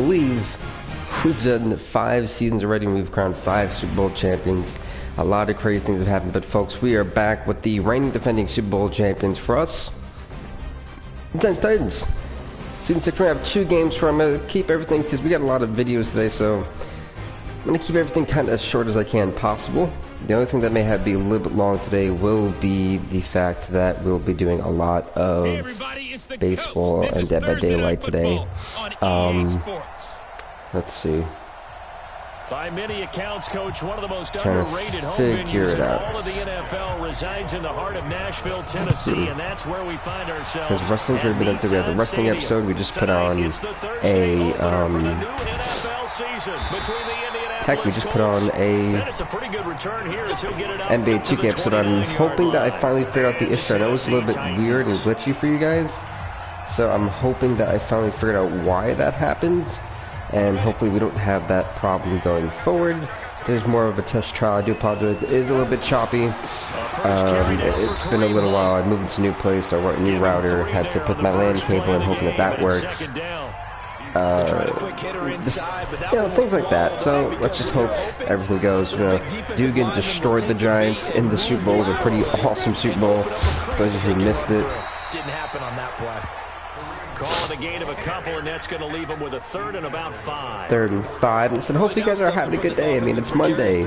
believe we've done 5 seasons already and we've crowned 5 Super Bowl champions. A lot of crazy things have happened, but folks, we are back with the reigning defending Super Bowl champions for us. The Titans. Season 6, we're going to have 2 games for. I'm going to keep everything, because we got a lot of videos today, so I'm going to keep everything kind of as short as I can possible. The only thing that may have be a little bit long today will be the fact that we'll be doing a lot of baseball and Dead by Daylight today. Let's see. By many accounts, Coach, one of the most Trying underrated home figure venues it in out. all of the NFL resides in the heart of Nashville, Tennessee, and that's where we find ourselves. Because wrestling's already been done, so we have the wrestling episode. We just put on a heck, we just put on a NBA 2K episode. I'm hoping that I finally figured out the issue. I know it's a little bit weird and glitchy for you guys, so I'm hoping that I finally figured out why that happened, and hopefully we don't have that problem going forward. There's more of a test trial. I do apologize. It is a little bit choppy. It's been a little while. I moved to a new place. I want a new router. Had to put my LAN cable in, hoping that that works. Just, things like that. So let's just hope everything goes. Dugan destroyed the Giants in the Super Bowl. It was a pretty awesome Super Bowl. Those who missed it. Didn't happen on that play. Calling a gain of a couple, and that's going to leave them with a 3rd and about 5. 3rd and 5. And said, hopefully you guys are having a good day. I mean, it's Monday.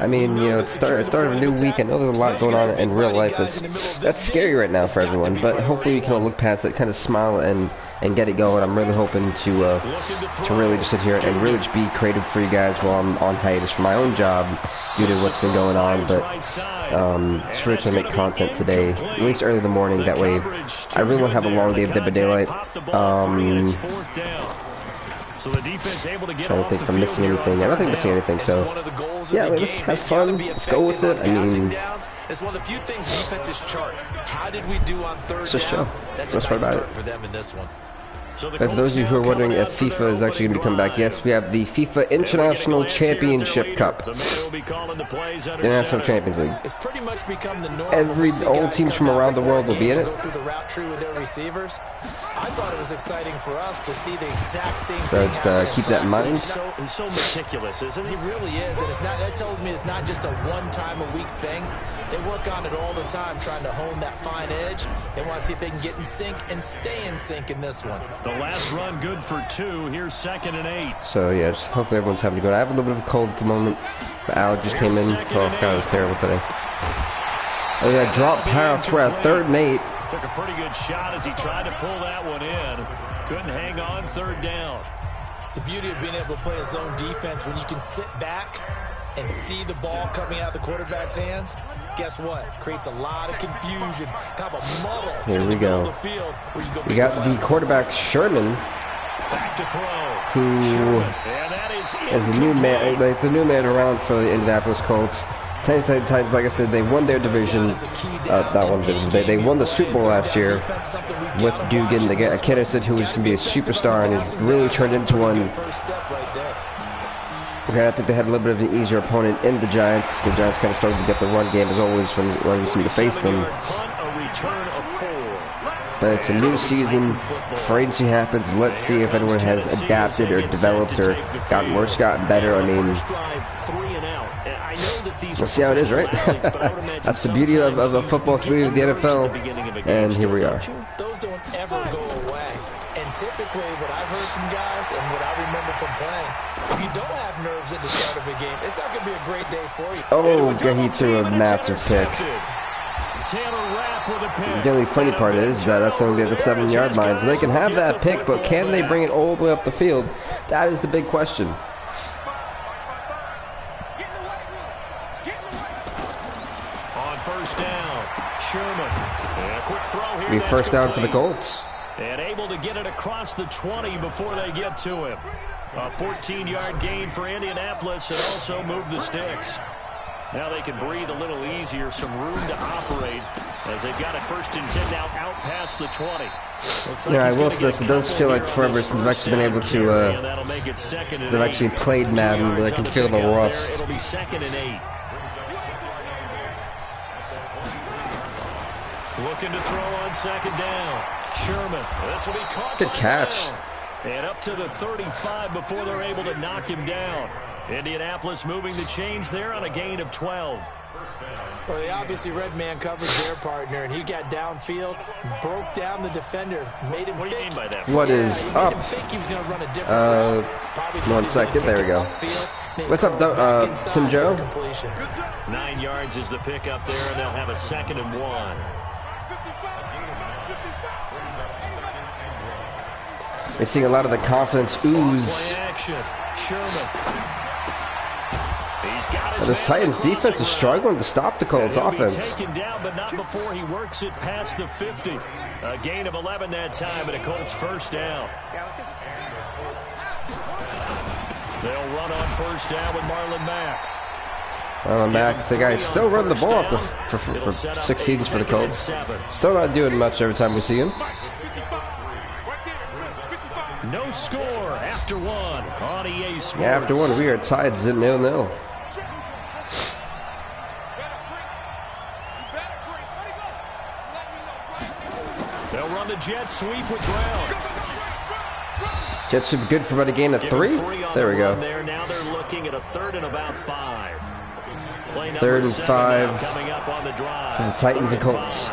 I mean, it's start of a new week. I know there's a lot going on in real life that's scary right now for everyone. But hopefully we can all look past it, kind of smile and get it going. I'm really hoping to really just sit here and really just be creative for you guys while I'm on hiatus for my own job due to what's been going on. But just really trying to make content today, at least early in the morning. That way, I really won't have a long day of Dead by Daylight. Trying to think if I'm missing anything. I don't think I'm missing anything. So yeah, let's have fun. Let's go with it. I mean, it's one of the few things defenses chart. How did we do on 3rd down? Let's just chill. That's a nice start for them in this one. For those of you who are wondering if FIFA is actually going to come back, yes, we have the FIFA International Championship Cup. International Champions League. It's pretty much become the norm. All teams from around the world will be in it. Go through the route tree with their receivers. I thought it was exciting for us to see the exact same so thing. So just keep that in mind. He's so meticulous, isn't he? He really is, and it's not. That tells me it's not just a one-time-a-week thing. They work on it all the time, trying to hone that fine edge. They want to see if they can get in sync and stay in sync in this one. The last run good for 2. Here's 2nd and 8. So yeah, just hopefully everyone's having a good. I have a little bit of a cold at the moment. But Al just came in. Oh God, it was terrible today. Oh yeah, drop pass. We're at 3rd and 8. Took a pretty good shot as he tried to pull that one in. Couldn't hang on 3rd down. The beauty of being able to play a zone defense when you can sit back and see the ball coming out of the quarterback's hands, guess what? Creates a lot of confusion, kind of a muddle. Here we go. We got the quarterback Sherman, Back to throw. who is the new man, like the new man around for the Indianapolis Colts. Titans, like I said, they won their division. They won the Super Bowl last year with Dugan. They got a kid I said who was going to be a superstar, and he's really turned into one. Okay, I think they had a little bit of an easier opponent in the Giants. The Giants kind of struggled to get the run game as always when you seem to face them. But it's a new season. Free agency happens. Let's see if anyone has adapted or developed or gotten worse, gotten better. I mean, we'll see how it is, right? That's the beauty of a football movie of the NFL. And here we are. Those don't ever go away. And typically what I've heard from guys and what I remember from playing, if you don't have nerves at the start of a game, it's not going to be a great day for you. Oh, he threw a massive pick. The only funny part is that that's only at the 7-yard line, so they can have that pick, but can they bring it all the way up the field? That is the big question. On 1st down, Sherman. And a quick throw here. Be first down for the Colts. And able to get it across the 20 before they get to him. A 14-yard gain for Indianapolis and also move the sticks. Now they can breathe a little easier, some room to operate as they've got it 1st and 10 now out past the 20. Yeah, I will say this. It does feel like forever since I've actually been able to, I've actually played Madden, but I can feel the rust. It'll be 2nd and 8. Looking to throw on 2nd down. Sherman. This will be caught. Good catch. And up to the 35 before they're able to knock him down. Indianapolis moving the chains there on a gain of 12. Well, they obviously red man covered their partner, and he got downfield, broke down the defender, made him What do you mean by that? What is up? He was going to run a different route. 1 second. There we go. What's up, Tim Joe? 9 yards is the pickup there, and they'll have a 2nd and 1. You're seeing a lot of the confidence ooze. Play action. Sherman. He's got his This Titans defense is struggling to stop the Colts offense. Taken down, but not before he works it past the 50. A gain of 11 that time, and a Colts first down. They'll run on first down with Marlon Mack. Marlon Mack, the guy still running the ball for 6 seasons for the Colts. Still not doing much every time we see him. No score after 1 on EA Sports. Yeah, after 1, we are tied 0-0. They'll run the jet sweep with Brown. Jet sweep good for about a gain of 3. There we go. Now they're looking at a 3rd and about 5. 3rd and 5 for the Titans and Colts.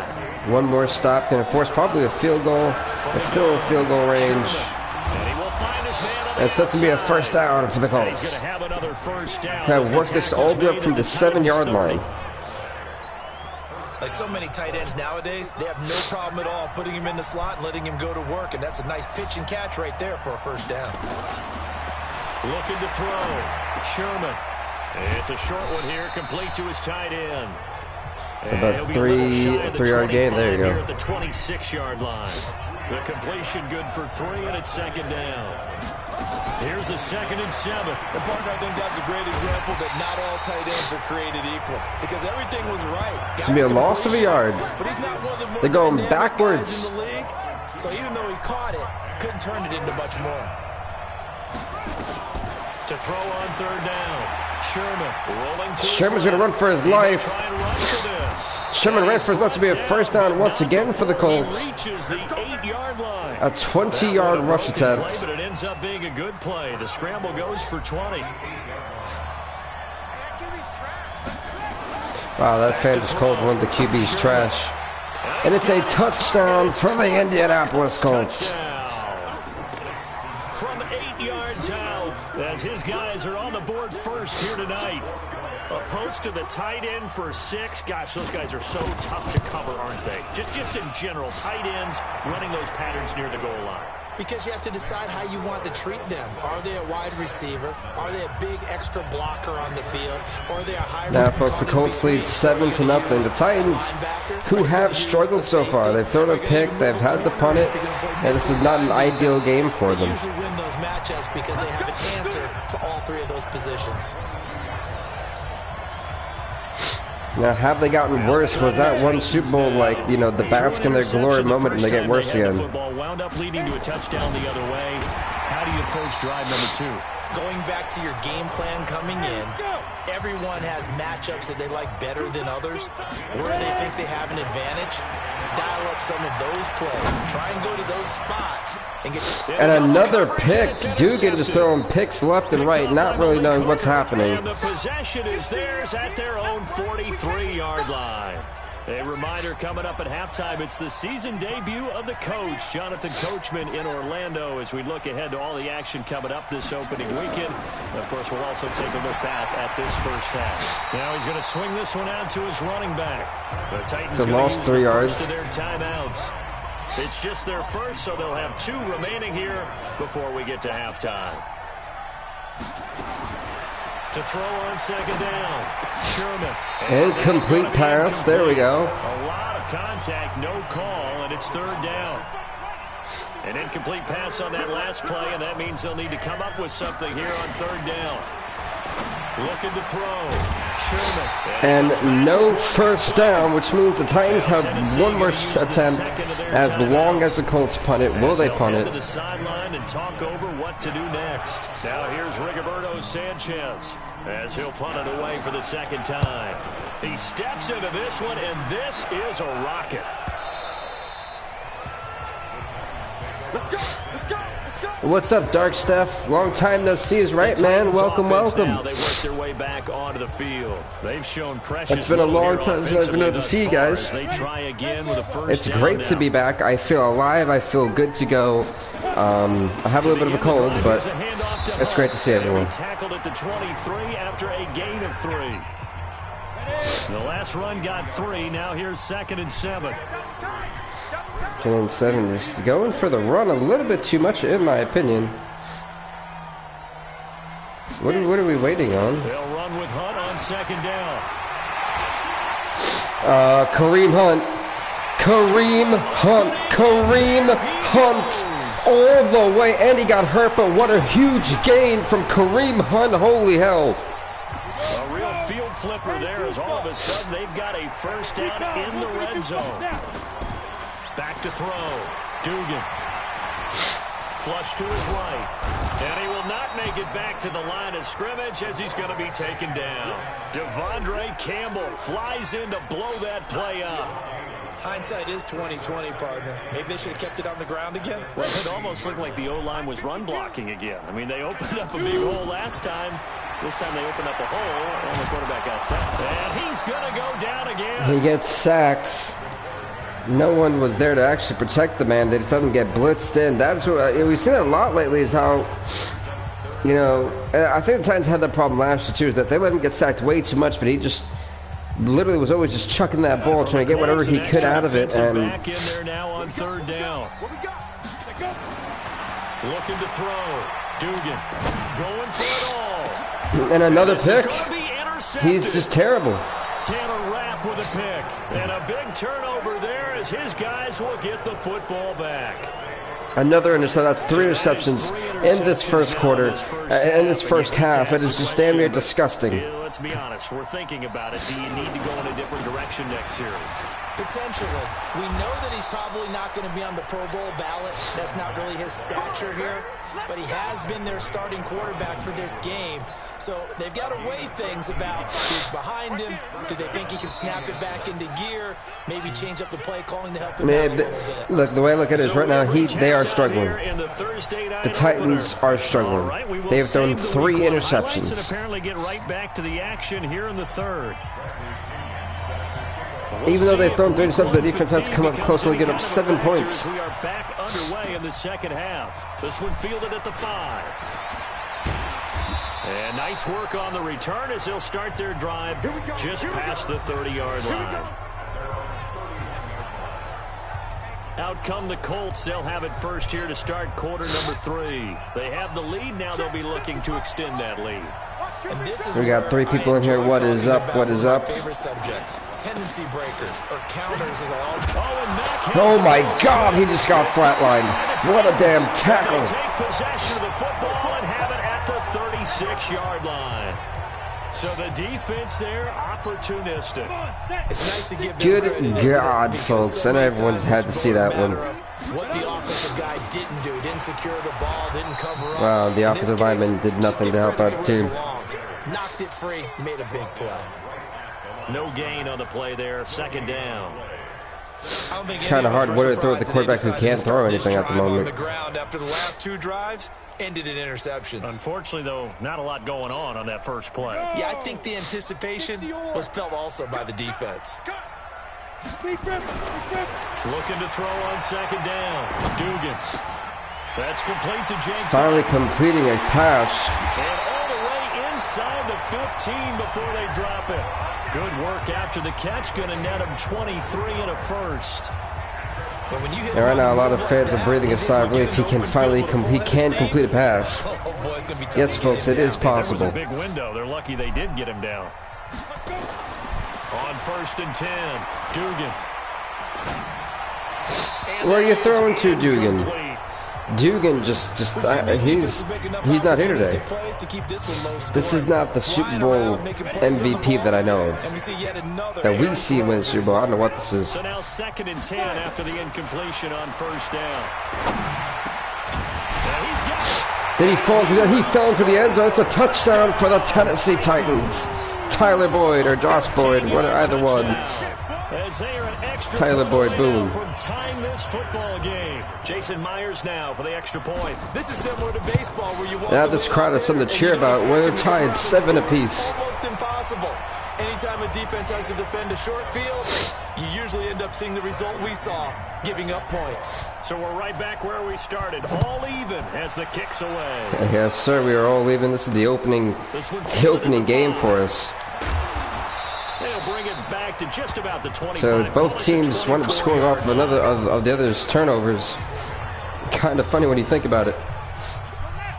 1 more stop, going to force probably a field goal. It's still field goal range. And it's set to be a first down for the Colts. Have worked this all the way up from the 7-yard line. Like so many tight ends nowadays, they have no problem at all putting him in the slot and letting him go to work, and that's a nice pitch and catch right there for a first down. Looking to throw. Sherman. It's a short one here, complete to his tight end. About 3-yard gain. There you go. At the 26-yard line. The completion good for 3, and it's 2nd down. Here's a 2nd and 7. And partner, I think that's a great example that not all tight ends are created equal, because everything was right. It's going to be a loss of a yard. But he's not one of the more They're going dynamic backwards. guys in the league. So even though he caught it, couldn't turn it into much more. To throw on 3rd down. Sherman rolling to Sherman's going to run for his life. Sherman ran for his life to be a first down once again for the Colts. Reaches the 8-yard line. A 20-yard rush attempt. But it ends up being a good play. The scramble goes for 20. Wow, that fan just called one of the QB's trash. And it's a touchdown for the Indianapolis Colts. From 8 yards out, as his guys are on the board first here tonight. A post to the tight end for 6. Gosh, those guys are so tough to cover, aren't they? Just in general, tight ends running those patterns near the goal line. Because you have to decide how you want to treat them. Are they a wide receiver? Are they a big extra blocker on the field? Or are they a hybrid? Now, folks, the Colts lead 7-0. The Titans, who have struggled so far, they've thrown a pick, they've had to punt it, and this is not an ideal game for them. They usually win those matchups because they have an answer for all 3 of those positions. Now, have they gotten worse? Was that one Super Bowl like, you know, the bask in their glory moment and they get worse again? Football wound up leading to a touchdown the other way. How do you approach drive number 2? Going back to your game plan coming in, everyone has matchups that they like better than others. Where they think they have an advantage, dial up some of those plays. Try and go to those spots. And another pick. Dugan just throwing picks left and right, not really knowing what's happening. And the possession is theirs at their own 43-yard line. A reminder coming up at halftime, it's the season debut of the coach, Jonathan Coachman, in Orlando, as we look ahead to all the action coming up this opening weekend. And of course, we'll also take a look back at this first half. Now he's going to swing this one out to his running back. The Titans So lost 3 yards. To their timeouts. It's just their first, so they'll have 2 remaining here before we get to halftime. To throw on 2nd down, Sherman. Incomplete pass. There we go. A lot of contact, no call, and it's 3rd down. An incomplete pass on that last play, and that means they'll need to come up with something here on 3rd down. Looking to throw. Sherman. And no first down, which means the Titans have 1 more attempt as long as the Colts punt it. Will they punt it? To the sideline and talk over what to do next. Now here's Rigoberto Sanchez as he'll punt it away for the 2nd time. He steps into this one, and this is a rocket. Let's go! Let's go! Let's go! What's up, Dark Steph? Long time no see is right, man. Welcome, welcome. Now they work their way back onto the field. They've shown pressure. It's been a long time since I've been able to see you guys. They try again with a first It's great to be back. I feel alive. I feel good to go. I have a little bit of a cold, but it's great to see everyone. Tackled at the 23 after a gain of 3. The last run got 3. Now here's 2nd and 7. 2nd and 7 is going for the run a little bit too much, in my opinion. What are we waiting on? They'll run with Hunt on 2nd down. Kareem Hunt. Kareem Hunt. Kareem Hunt. All the way. And he got hurt, but what a huge gain from Kareem Hunt. Holy hell. A real field flipper there as all of a sudden they've got a first down in the red zone. Back to throw. Dugan. Flush to his right. And he will not make it back to the line of scrimmage as he's going to be taken down. Devondre Campbell flies in to blow that play up. Hindsight is 20/20, partner. Maybe they should have kept it on the ground again. Well, it almost looked like the O-line was run blocking again. I mean, they opened up a big hole last time. This time they opened up a hole, and the quarterback got sacked. And he's going to go down again. He gets sacked. No one was there to actually protect the man. They just let him get blitzed in. That's what we've seen it a lot lately, is how, you know, I think the Titans had that problem last year too, is that they let him get sacked way too much, but he just literally was always just chucking that ball, trying to get whatever he could out of it. And back in there now on 3rd down. Looking to throw. Dugan going for it all. And another pick. He's just terrible. Tanner Rapp with a pick. And a big turnover there as his guys will get the football back. Another interception. That's 3 interceptions in this first quarter, in this first half. It is just damn near disgusting. Yeah, let's be honest. We're thinking about it. Do you need to go in a different direction next series? Potentially. We know that he's probably not going to be on the Pro Bowl ballot. That's not really his stature here. But he has been their starting quarterback for this game. So they've got to weigh things about who's behind him. Do they think he can snap it back into gear? Maybe change up the play calling to help him out a little bit. Look, the way I look at it is right now, they are struggling. The Titans are struggling. They have thrown 3 interceptions. And apparently get right back to the action here in the 3rd. Even though they've thrown 3 interceptions, the defense has come up close to get up 7 points. We are back underway in the 2nd half. This one fielded at the 5. And nice work on the return as they'll start their drive just past the 30-yard line. Out come the Colts. They'll have it first here to start quarter number 3. They have the lead. Now they'll be looking to extend that lead. And this is we got 3 people in here. What is up? What is up? Favorite subjects, tendency breakers or counters, as I always. Oh my God! He just got flatlined. What a damn tackle! Take possession of the football and have it at the 36-yard line. So the defense there, opportunistic. It's nice to give Good God, folks! I know everyone's had to see that one. What the offensive guy didn't do, didn't secure the ball, didn't cover up. Wow, the offensive lineman did nothing to help out too. Knocked it free, made a big play. No gain on the play there. 2nd down. It's kind of hard to throw at the quarterback who can't throw anything at the moment. The ground after the last 2 drives ended in interceptions. Unfortunately, though, not a lot going on that first play. Yeah, I think the anticipation was felt also by the defense. Looking to throw on 2nd down. Dugan. That's complete to Jenkins. Finally completing a pass. And all the way inside the 15 before they drop it. Good work after the catch. Going to net him 23 and a first. And right now, a lot of fans are breathing a sigh of relief. He can finally complete a pass. Yes, folks, it is possible. Big window. They're lucky they did get him down. On 1st and 10, Dugan. Where are you throwing to, Dugan? Dugan he's not here today. This is not the Super Bowl MVP that I know of. That we see win the Super Bowl. I don't know what this is. So now 2nd and 10 after the incompletion on 1st down. Did he fall into he fell into the end zone? It's a touchdown for the Tennessee Titans. Tyler Boyd or Josh Boyd, either one. As they are an extra Tyler Boyd, boom. from tying this football game. Jason Myers now for the extra point. This is similar to baseball where you walk Now this crowd has something to cheer about. We're tied 7 apiece. Almost impossible. Anytime a defense has to defend a short field, you usually end up seeing the result we saw, giving up points. So we're right back where we started, all even as the kicks away. Yes, sir, we are all even. This is the opening game for us. They'll bring it back to just about the 25. So both teams wound up scoring off of another of the other's turnovers. Kind of funny when you think about it.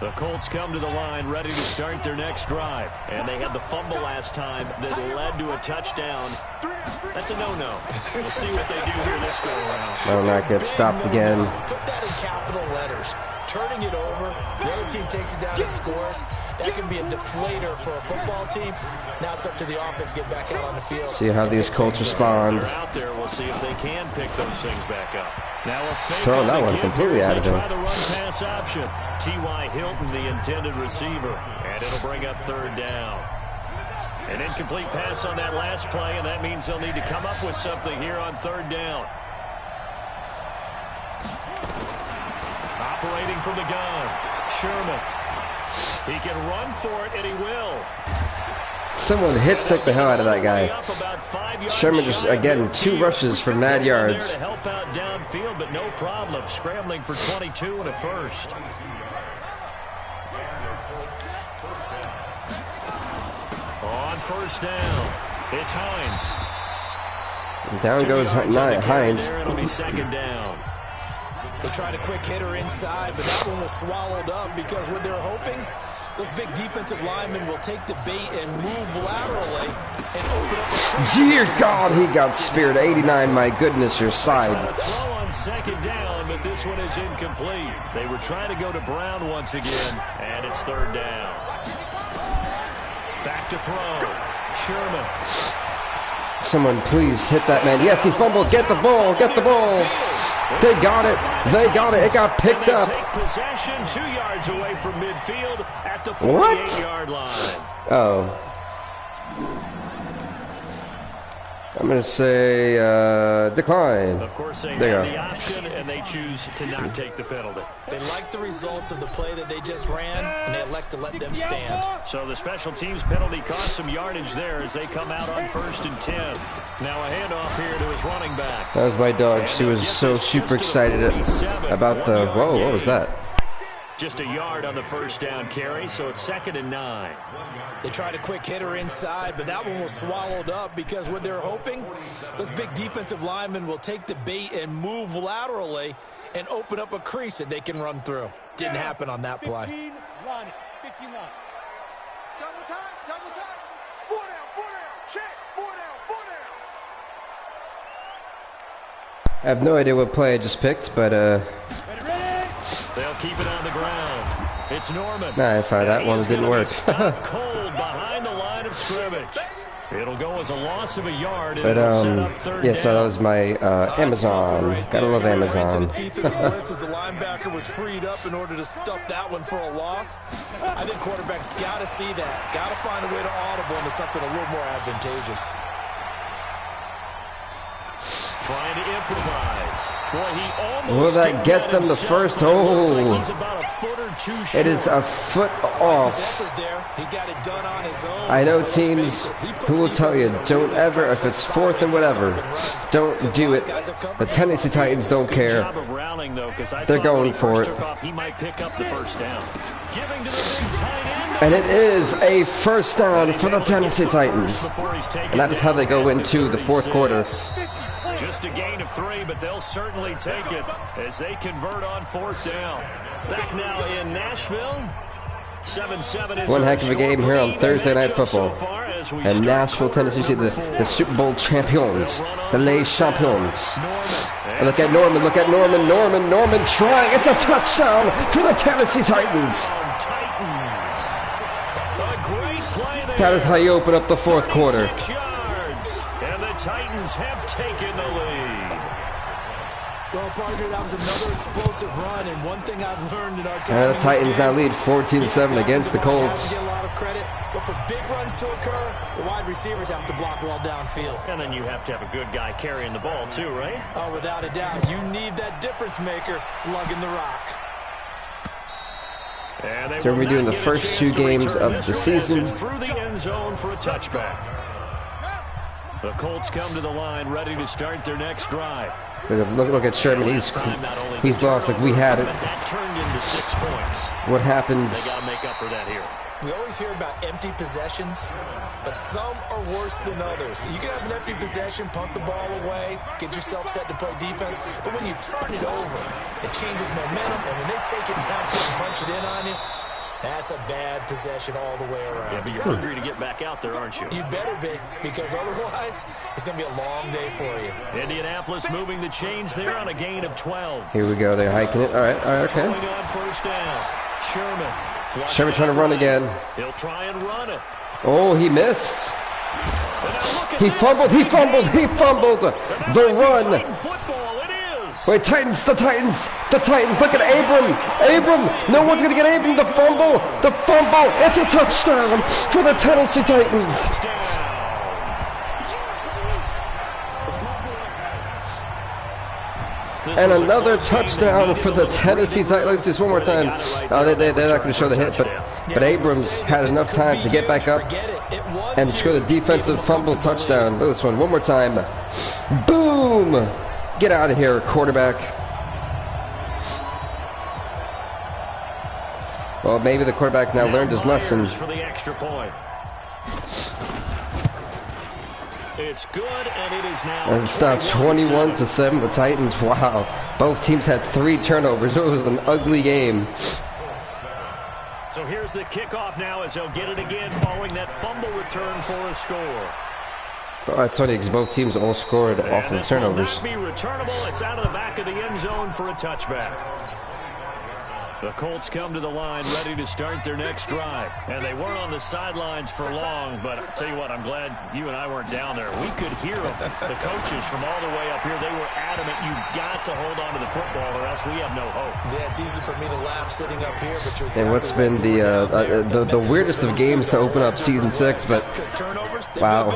The Colts come to the line ready to start their next drive. And they had the fumble last time that led to a touchdown. That's a no-no. We'll see what they do here this go-around. Will not get stopped again. Put that in capital letters. Turning it over, the other team takes it down and scores. That can be a deflator for a football team. Now it's up to the offense to get back out on the field. See how these Colts respond. They're out there. We'll see if they can pick those things back up. Now a fake Throwing on that the one give completely as out they of him. try the run-pass option. T.Y. Hilton, the intended receiver. And it'll bring up third down. An incomplete pass on that last play, and that means they'll need to come up with something here on third down. Operating from the gun, Sherman. He can run for it, and he will. Someone hit stick the hell out of that guy. Sherman just, again, 2 rushes for mad yards. To help out downfield, but no problem. Scrambling for 22 and a first. On first down, it's Hines. Down goes Hines. It'll be second down. They tried a quick hitter inside, but that one was swallowed up because what they're hoping, those big defensive linemen will take the bait and move laterally and open up. Dear God, he got speared. 89, my goodness, your side. Throw on second down, but this one is incomplete. They were trying to go to Brown once again, and it's third down. Back to throw. Sherman. Someone please hit that man. Yes, he fumbled. Get the ball. Get the ball. They got it. They got it. It got picked up. Take possession 2 yards away from midfield at the 48-yard line. Oh. I'm going to say decline. Of course, they there have the option, and they choose to not take the penalty. They like the results of the play that they just ran, and they elect to let them stand. So the special teams penalty cost some yardage there as they come out on 1st and 10. Now a handoff here to his running back. That was my dog. She was so super excited about the... Whoa, what was that? Just a yard on the first down carry, so it's 2nd and 9. They tried a quick hitter inside, but that one was swallowed up because what they're hoping, those big defensive linemen will take the bait and move laterally and open up a crease that they can run through. Didn't happen on that play. 15 line, 15 line. Double time, double time. 4 down, check, 4 down, 4 down. I have no idea what play I just picked, but They'll keep it on the ground. It's Norman. nah, I found that one didn't work. Stopped cold behind the line of scrimmage. It'll go as a loss of a yard. And But it'll set up third yeah, so down. that was my Amazon. Gotta love Amazon. The blitz as the linebacker was freed up in order to stuff that one for a loss. I think quarterbacks got to see that. Got to find a way to audible into something a little more advantageous. Trying to improvise. Boy, he almost Will that get them the first? Oh, like he's about a foot or two short. it is a foot His off. effort there, he got it done on his own. I know But let's teams face it, he puts who will tell you, defense in don't really ever, if it's 4th and whatever, don't do it. The Tennessee Titans don't Good care. job of rallying, though, 'cause I They're thought when going he for first it. took off, he might pick up the first down. Giving to the big tight end. And it is a first down for the Tennessee Titans. And that is how they go into the 4th quarter. Just a gain of 3, but they'll certainly take it as they convert on 4th down. Back now in Nashville. 7-7 is One heck of a game here on Thursday Night Football. So far as we And start Nashville, Tennessee, the Super Bowl champions, the Les Champions. And look at Norman, Norman trying. It's a touchdown for the Tennessee Titans. That is how you open up the 4th quarter. 6 yards, and the Titans have taken the lead. Well, partner, that was another explosive run, and one thing I've learned in our time And in the this Titans game, now lead 14-7 against the Colts. get a lot of credit, but for big runs to occur, the wide receivers have to block well downfield. And then you have to have a good guy carrying the ball too, right? Oh, without a doubt. You need that difference maker lugging the rock. So we're doing the first 2 games of the season. Through the end zone for a touchback. The Colts come to the line, ready to start their next drive. Look at Sherman. He's lost like we had it. That turned into 6 points. What happened? They got to make up for that here. We always hear about empty possessions, but some are worse than others. You can have an empty possession, punt the ball away, get yourself set to play defense, but when you turn it over, it changes momentum, and when they take it down and punch it in on you, that's a bad possession all the way around. Yeah, but you're hungry to get back out there, aren't you? You better be, because otherwise, it's going to be a long day for you. Indianapolis moving the chains there on a gain of 12. Here we go. They're hiking it. All right, okay. Going on first down. Sherman trying to run again. He'll try and run it. Oh, he missed. He fumbled. The run. Wait, Titans. The Titans. Look at Abram. No one's going to get Abram. The fumble. It's a touchdown for the Tennessee Titans. And another touchdown for the Tennessee Titans. Let's do this one more time. They're not going to show the hit, but Abrams had enough time to get back up and score the defensive fumble touchdown. Look at this one more time. Boom! Get out of here, quarterback. Well, maybe the quarterback now learned his lesson. For the extra point. It's good, and it is now. And it's now 21-7. The Titans. Wow, both teams had 3 turnovers. It was an ugly game. So here's the kickoff now as they'll get it again following that fumble return for a score. Oh, that's funny because both teams all scored off of the turnovers. Will not be returnable. It's out of the back of the end zone for a touchback. The Colts come to the line ready to start their next drive. And they weren't on the sidelines for long, but I'll tell you what, I'm glad you and I weren't down there. We could hear them. The coaches from all the way up here, they were adamant, you've got to hold on to the football or else we have no hope. Yeah, it's easy for me to laugh sitting up here, but you're exactly. And what's been the weirdest of games to open up season 6, but wow.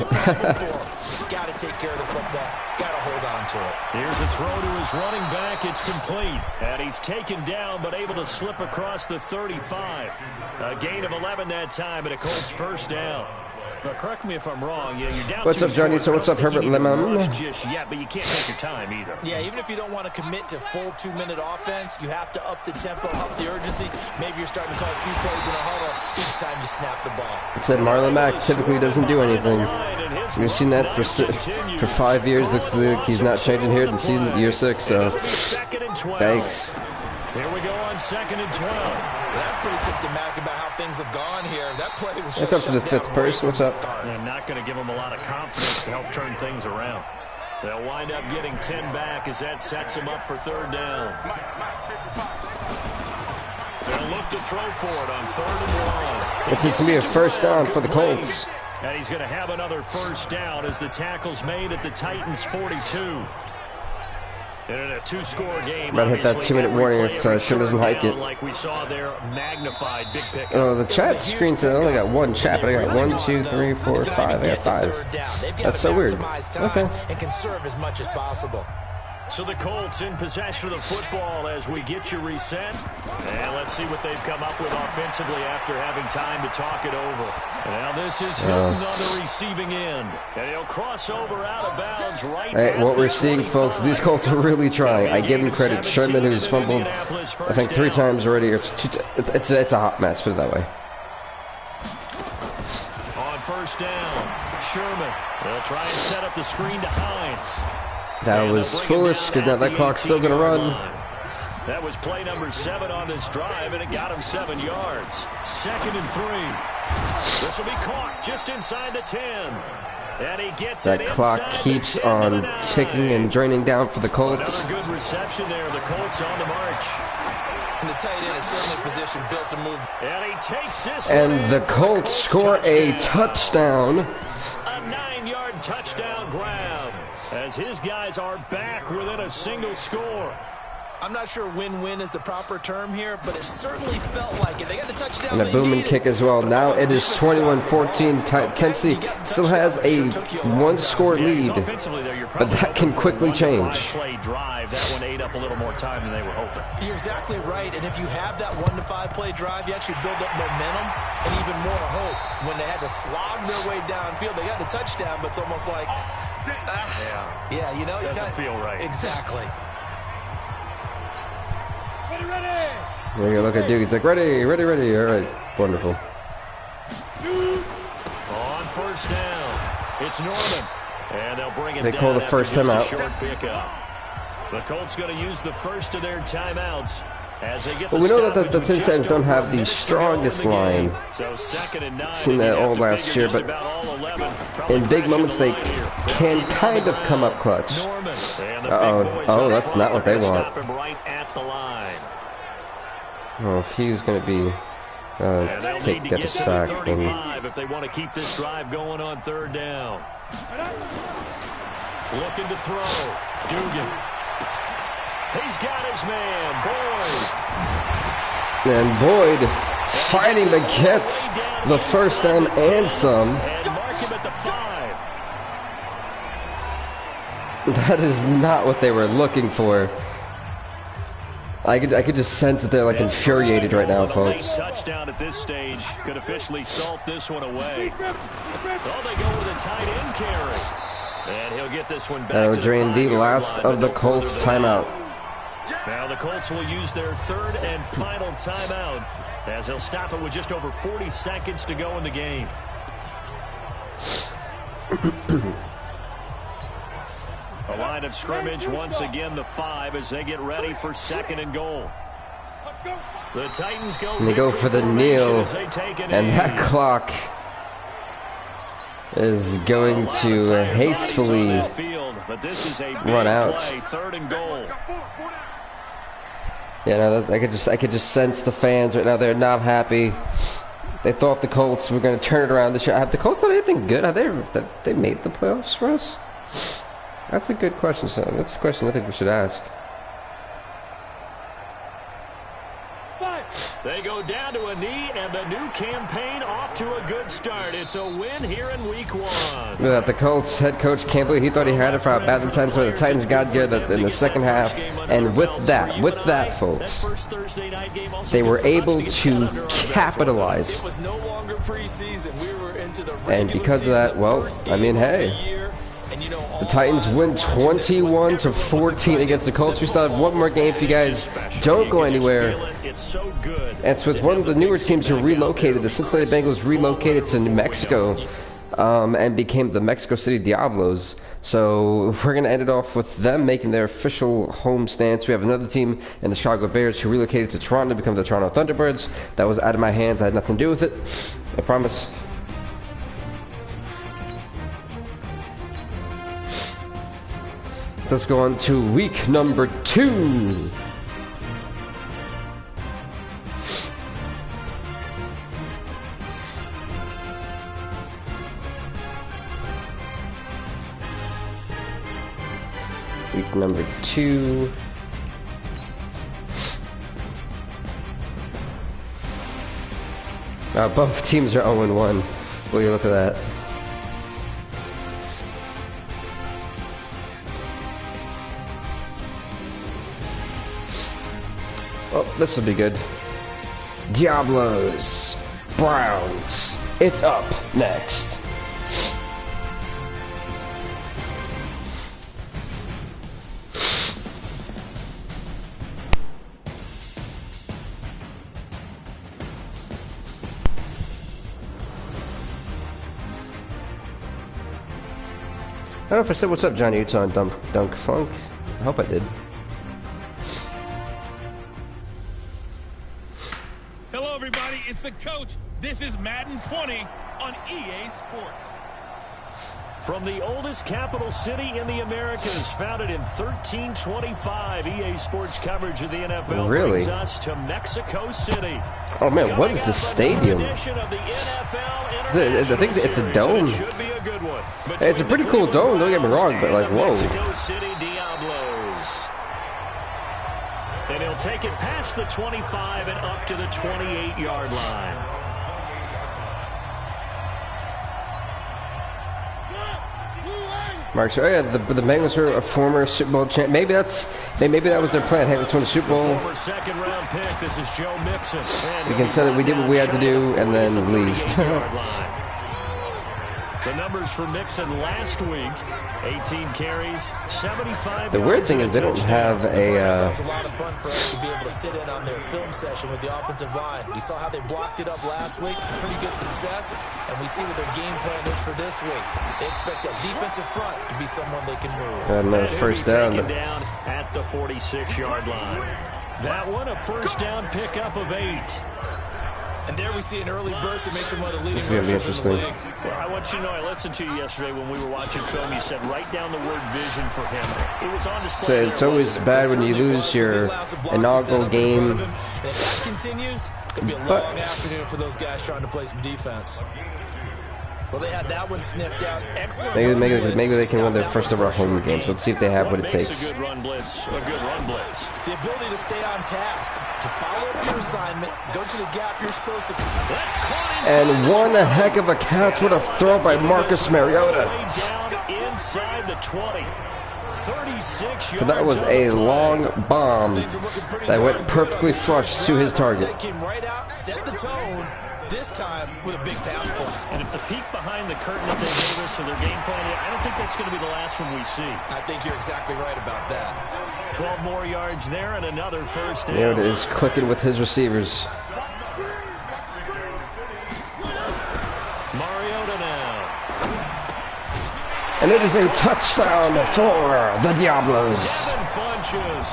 Got to take care of the football. Got to hold on to it. Here's a throw to his running back. It's complete. And he's taken down, but able to slip across the 35. A gain of 11 that time, and a Colts first down. But correct me if I'm wrong. Yeah, you're down. What's up, Johnny? So what's up, Herbert Lemon? Just yet, but you can't take your time either. Yeah, even if you don't want to commit to full 2-minute offense, you have to up the tempo, up the urgency. Maybe you're starting to call 2 plays in a huddle each time you snap the ball. It said Marlon Mack typically doesn't do anything. We've seen that for 5 years. Looks like he's not changing here in season year 6. So thanks. Here we go on 2nd and 12. That's pretty symptomatic about how things have gone here. That play was just what's up for the 5th person? What's up? I'm not going to give them a lot of confidence to help turn things around. They'll wind up getting 10 back as that sets them up for 3rd down. They'll look to throw for it on 3rd and 1. It seems to be a first down for the Colts. And he's going to have another first down as the tackle's made at the Titans' 42. And in a 2-score game, might hit that 2-minute warning if Sherman doesn't hike it. Like we saw there, magnified big pick. Oh, the chat screen said I only got 1 chat, but I got 1, 2, 3, 4, 5. I got 5. That's so weird. Okay. And conserve as much as possible. So the Colts in possession of the football as we get you reset. And let's see what they've come up with offensively after having time to talk it over. Now this is Hilton on the receiving end. And he'll cross over out of bounds right Hey, what we're seeing, folks, these Colts are really trying. I give him credit. Sherman, who's fumbled, I think 3 times already. It's a hot mess, put it that way. On first down, Sherman. They'll try and set up the screen to Hines. That was foolish because now that clock's still going to run. That was play number 7 on this drive, and it got him 7 yards. 2nd and 3. This will be caught just inside the 10. And he gets that clock keeps on ticking and draining down for the Colts. Another good reception there. The Colts on the march. And the tight end is certainly positioned, built to move. And he takes this. And the Colts score a touchdown. A 9-yard touchdown grab. As his guys are back within a single score. I'm not sure win-win is the proper term here, but it certainly felt like it. They got the touchdown. And a booming kick as well. Now it is 21-14. Tennessee still has a one-score lead, but that can quickly change. That one ate up a little more time than they were hoping. You're exactly right, and if you have that 1 to 5 play drive, you actually build up momentum and even more hope. When they had to slog their way downfield, they got the touchdown, but it's almost like, yeah, you know, doesn't feel right. Exactly. There you look at Duke. He's like, ready. All right, wonderful. On first down, it's Norman, and they'll bring it down. They call the first time out. Short pickup. The Colts going to use the first of their times as they get. Well, we know that the Titans don't have the strongest line. So second and 9. Seen that all last year, but in big moments they can kind of come up clutch. Oh, that's not what they want. Oh, if he's going to be get a sack, if they want to keep this drive going on third down. Looking to throw, Dugan. He's got his man, Boyd. And Boyd fighting to get the first down and some. And mark him at the 5. That is not what they were looking for. I could just sense that they're like infuriated right now, folks. Touchdown at this stage could officially salt this one away. Oh, they go with a tight end carry. And he'll get this one back. That'll drain the last of the Colts timeout. Now the Colts will use their third and final timeout as they'll stop it with just over 40 seconds to go in the game. A line of scrimmage once again, the 5 as they get ready for second and goal. The Titans go. And they go for the kneel, and that clock is going to hastefully run out. Third and goal. Yeah, no, I could just sense the fans right now. They're not happy. They thought the Colts were going to turn it around this year. Have the Colts done anything good? Have they made the playoffs for us? That's a good question, son. That's a question I think we should ask. They go down to a knee, and the new campaign off to a good start. It's a win here in week 1. Look at that. The Colts head coach can't believe he thought he had it for how bad the Titans were. The Titans got good in the second half, and with that, folks, they were able to capitalize. And because of that, well, I mean, hey. The Titans win 21-14 against the Colts. We still have one more game if you guys don't go anywhere. And it's with one of the newer teams who relocated. The Cincinnati Bengals relocated to New Mexico and became the Mexico City Diablos. So we're going to end it off with them making their official home stance. We have another team in the Chicago Bears who relocated to Toronto to become the Toronto Thunderbirds. That was out of my hands. I had nothing to do with it. I promise. Let's go on to week number 2. Week number 2. Both teams are 0-1. Will you look at that? Oh, this will be good. Diablos, Browns. It's up next. I don't know if I said what's up, Johnny Utah and Dunk Funk. I hope I did. It's the coach. This is Madden 20 on EA Sports. From the oldest capital city in the Americas, founded in 1325, EA Sports coverage of the NFL brings us to Mexico City. Oh man, what is the stadium? I think it's a dome. It's a pretty cool dome, don't get me wrong, but like, whoa. Mexico City Diablos. They'll take it past the 25 and up to the 28-yard line. Mark, so yeah, the Bengals are a former Super Bowl champ. Maybe that was their plan. Hey, let's win the Super Bowl. Former second-round pick. This is Joe Mixon. We can say that we did what we had to do and then leave. The numbers for Mixon last week: 18 carries, 75. The weird thing is they don't have a. It was a lot of fun for us to be able to sit in on their film session with the offensive line. We saw how they blocked it up last week to pretty good success, and we see what their game plan is for this week. They expect that defensive front to be someone they can move. Another first down. Down at the 46-yard line. That one a first down pickup of 8. And there we see an early burst that makes him one of the leading This is gonna be rushers in the league. Well, I want you to know, I listened to you yesterday when we were watching film. You said write down the word vision for him. It was on display. So it's always bad when you lose your inaugural game. And if that continues, it'll be a long afternoon for those guys trying to play some defense. Well, they had that one sniffed out. Excellent. Maybe they can win their first ever home game. So let's see if they have what it takes. A good run blitz. A good run blitz. The ability to stay on task, to follow up your assignment, go to the gap you're supposed to. And one heck of a catch. What a throw by Marcus Mariota. Down inside the 20. 36 So that was a long bomb that went perfectly flush to his target. They came right out, set the tone. This time with a big pass play. And if the peek behind the curtain that they gave us or their game plan, I don't think that's going to be the last one we see. I think you're exactly right about that. 12 more yards there and another first down. There it is, clicking with his receivers. Mariota now. And it is a touchdown for the Diablos. Devin Funches,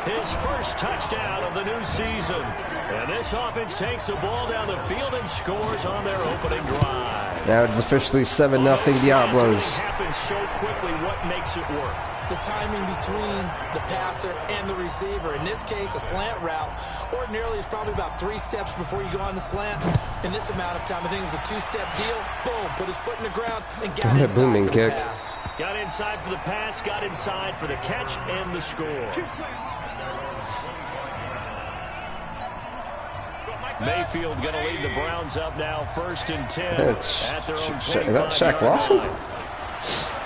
his first touchdown of the new season. And this offense takes the ball down the field and scores on their opening drive. Now it's officially 7-0 Diablos. It happens so quickly. What makes it work? The timing between the passer and the receiver. In this case, a slant route. Ordinarily, it's probably about 3 steps before you go on the slant. In this amount of time, I think it was a 2-step deal. Boom, put his foot in the ground and got inside booming for kick. the pass. Got inside for the pass, got inside for the catch and the score. Mayfield going to lead the Browns up now, 1st and 10 at their own 25. Is that Shaq Lawson?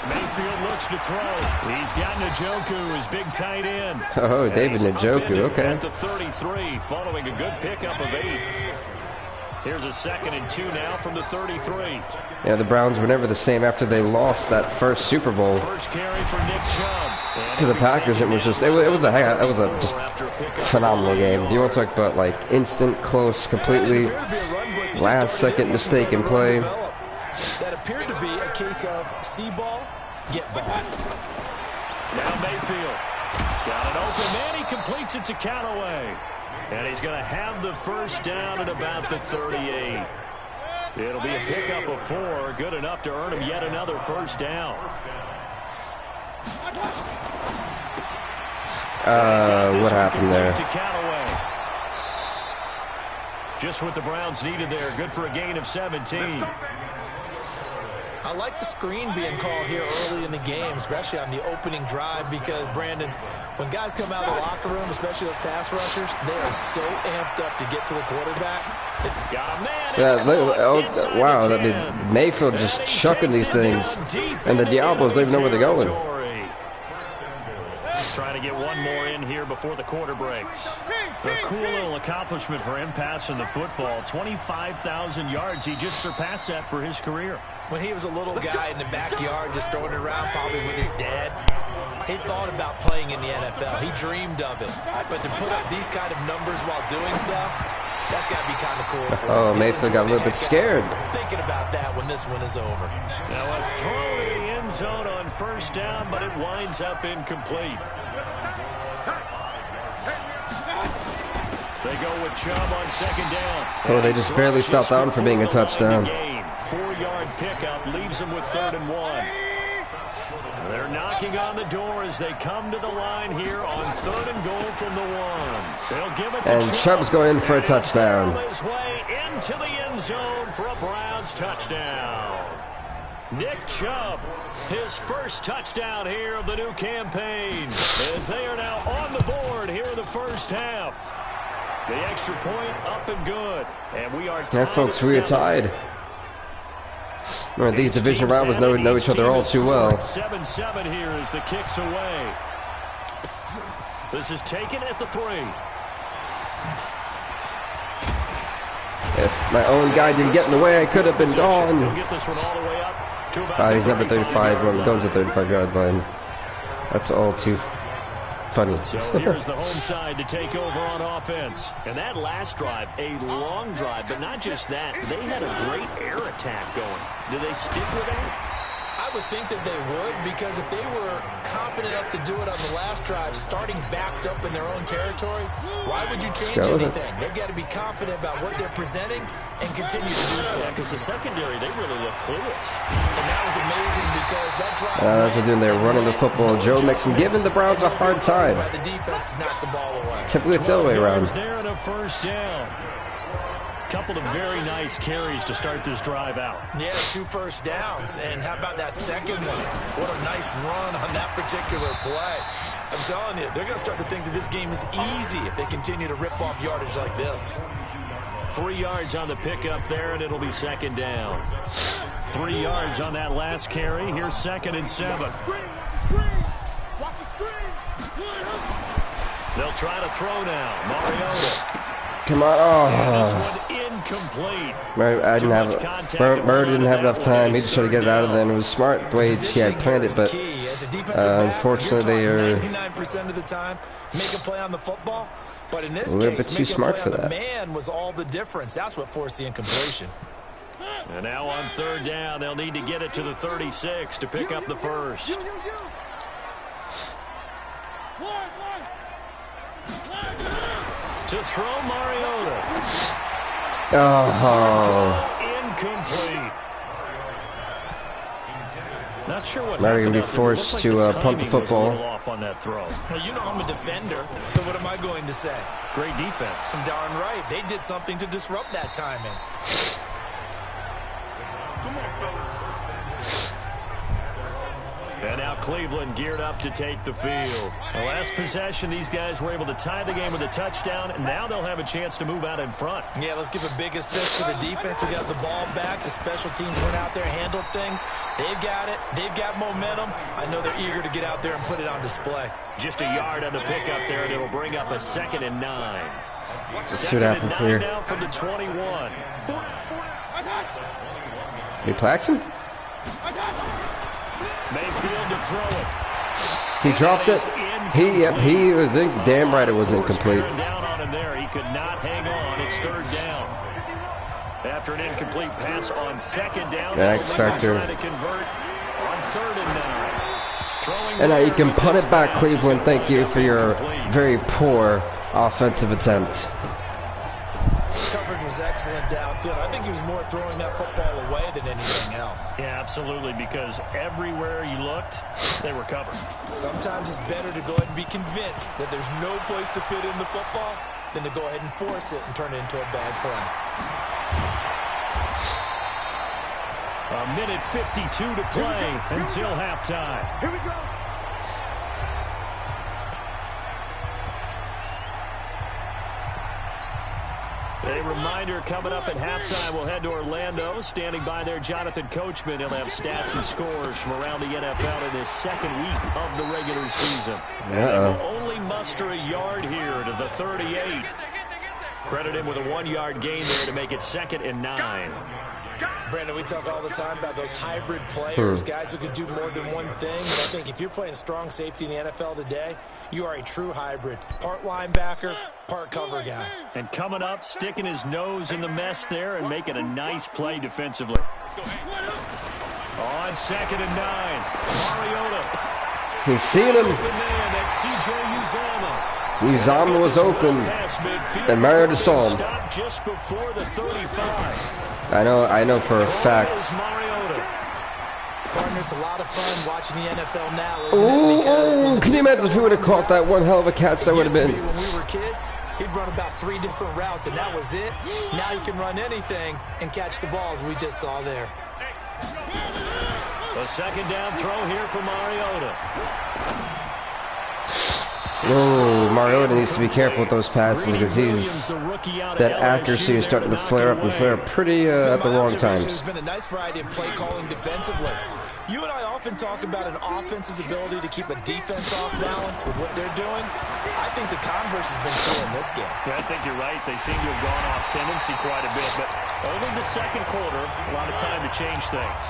Mayfield looks to throw. He's got Njoku, his big tight end. Oh, David Njoku, okay. At the 33, following a good pickup of 8. Here's a 2nd and 2 now from the 33. Yeah, the Browns were never the same after they lost that first Super Bowl First carry for Nick Chubb. to the Packers. It was just just phenomenal game. You want to talk about like instant, close, completely last-second mistake in play. That appeared to be a case of see ball, get ball. Now Mayfield. He's got an open man. He completes it to Callaway. And he's going to have the first down at about the 38. It'll be a pickup of 4. Good enough to earn him yet another first down. What happened there? To Callaway. Just what the Browns needed there. Good for a gain of 17. I like the screen being called here early in the game, especially on the opening drive, because, Brandon, when guys come out of the locker room, especially those pass rushers, they are so amped up to get to the quarterback. Got a man. Yeah, wow, Mayfield just chucking these things, and the Diablos don't even know where they're going. Trying to get one more in here before the quarter breaks. A cool little accomplishment for him passing the football. 25,000 yards. He just surpassed that for his career. When he was a little guy in the backyard just throwing it around probably with his dad, he thought about playing in the NFL. He dreamed of it. But to put up these kind of numbers while doing so, that's got to be kind of cool for him. Oh, Mayfield got a little bit scared. Thinking about that when this one is over. Now a throw to the end zone on first down, but it winds up incomplete. They go with Chubb on 2nd down. Oh, they just barely stopped that one from being a touchdown. 4-yard pickup leaves them with 3rd and 1. They're knocking on the door as they come to the line here on 3rd and goal from the 1. They'll give it to And Chubb's going in for a touchdown. His way into the end zone for a Browns touchdown. Nick Chubb, his first touchdown here of the new campaign, as they are now on the board here in the first half. The extra point up and good, and we are tied. Yeah, folks, we are tied. These division rivals know each other all too well. 7-7 here as the kick's away. This is taken at the 3. If my own guy didn't get in the way, I could have been gone. He'll get this one all the way up to about He's number 35 when going to the 35-yard line. That's all too funny. So here's the home side to take over on offense. And that last drive, a long drive, but not just that. They had a great air attack going. Do they stick with that? I would think that they would, because if they were confident enough to do it on the last drive, starting backed up in their own territory, why would you change anything? They've got to be confident about what they're presenting and continue to do so. Yeah, because the secondary, they really look clueless. And that was amazing because that drive... That's what they're doing. They're running the football. Joe Mixon giving the Browns a hard time. The defense to knock the ball away. Typically it's the other way around. There and a first down. Couple of very nice carries to start this drive out. Yeah, 2 first downs. And how about that second one? What a nice run on that particular play. I'm telling you, they're going to start to think that this game is easy if they continue to rip off yardage like this. 3 yards on the pickup there, and it'll be second down. 3 yards on that last carry. Here's 2nd and 7. Watch the screen. They'll try to throw now. Mariota. Come on. This one incomplete. I didn't have Murray didn't have enough time. He just tried to get it out of there, and it was smart the way he had planned it, but unfortunately they are 99% of the time make a play on the football. But in this a little bit too smart for that. Man was all the difference. That's what forced the incompletion. And now on 3rd down, they'll need to get it to the 36 to pick up the first. To throw Mariota. Incomplete. Not sure what Murray gonna be forced to punt the football. Off on that throw. Well, you know I'm a defender, so what am I going to say? Great defense. Darn right. They did something to disrupt that timing. And now Cleveland geared up to take the field. The last possession, these guys were able to tie the game with a touchdown, and now they'll have a chance to move out in front. Yeah, let's give a big assist to the defense who got the ball back. The special teams went out there, handled things. They've got it. They've got momentum. I know they're eager to get out there and put it on display. Just a yard on the pickup there, and it'll bring up a 2nd and 9. Let's see what happens here. Now from the 21. Any play action? Mayfield to throw it. He dropped it. He was damn right it was incomplete. Down on him there. He could not hang on. It's 3rd down. After an incomplete pass on 2nd down. The X factor. Trying to convert on 3rd and 9. And now you can punt it back, Cleveland. Thank you for your very poor offensive attempt. Coverage was excellent downfield. I think he was more throwing that football away than anything else. Yeah, absolutely, because everywhere you looked, they were covered. Sometimes it's better to go ahead and be convinced that there's no place to fit in the football than to go ahead and force it and turn it into a bad play. A minute 52 to play until halftime. Here we go. A reminder coming up at halftime, we'll head to Orlando. Standing by there, Jonathan Coachman. He'll have stats and scores from around the NFL in this 2nd week of the regular season. And will only muster a yard here to the 38. Credit him with a 1-yard gain there to make it 2nd and 9. Brandon, we talk all the time about those hybrid players, guys who can do more than one thing. But I think if you're playing strong safety in the NFL today, you are a true hybrid. Part linebacker, part cover guy. And coming up, sticking his nose in the mess there and making a nice play defensively. On 2nd and 9, Mariota. He's seen him. Uzama was open, and Mariota saw him. Just before the 35. I know for a fact. Partner, it's a lot of fun watching the NFL now, Ooh, can you imagine if we would have caught that one hell of a catch that would have been? When we were kids, he'd run about 3 different routes, and that was it. Now he can run anything and catch the balls we just saw there. A second down throw here for Mariota. Whoa, Mariota needs to be careful with those passes because that accuracy is starting to flare up and flare up pretty at the wrong times. There's been a nice variety of play calling defensively. You and I often talk about an offense's ability to keep a defense off balance with what they're doing. I think the converse has been true in this game. Yeah, I think you're right. They seem to have gone off tendency quite a bit, but only the second quarter, a lot of time to change things.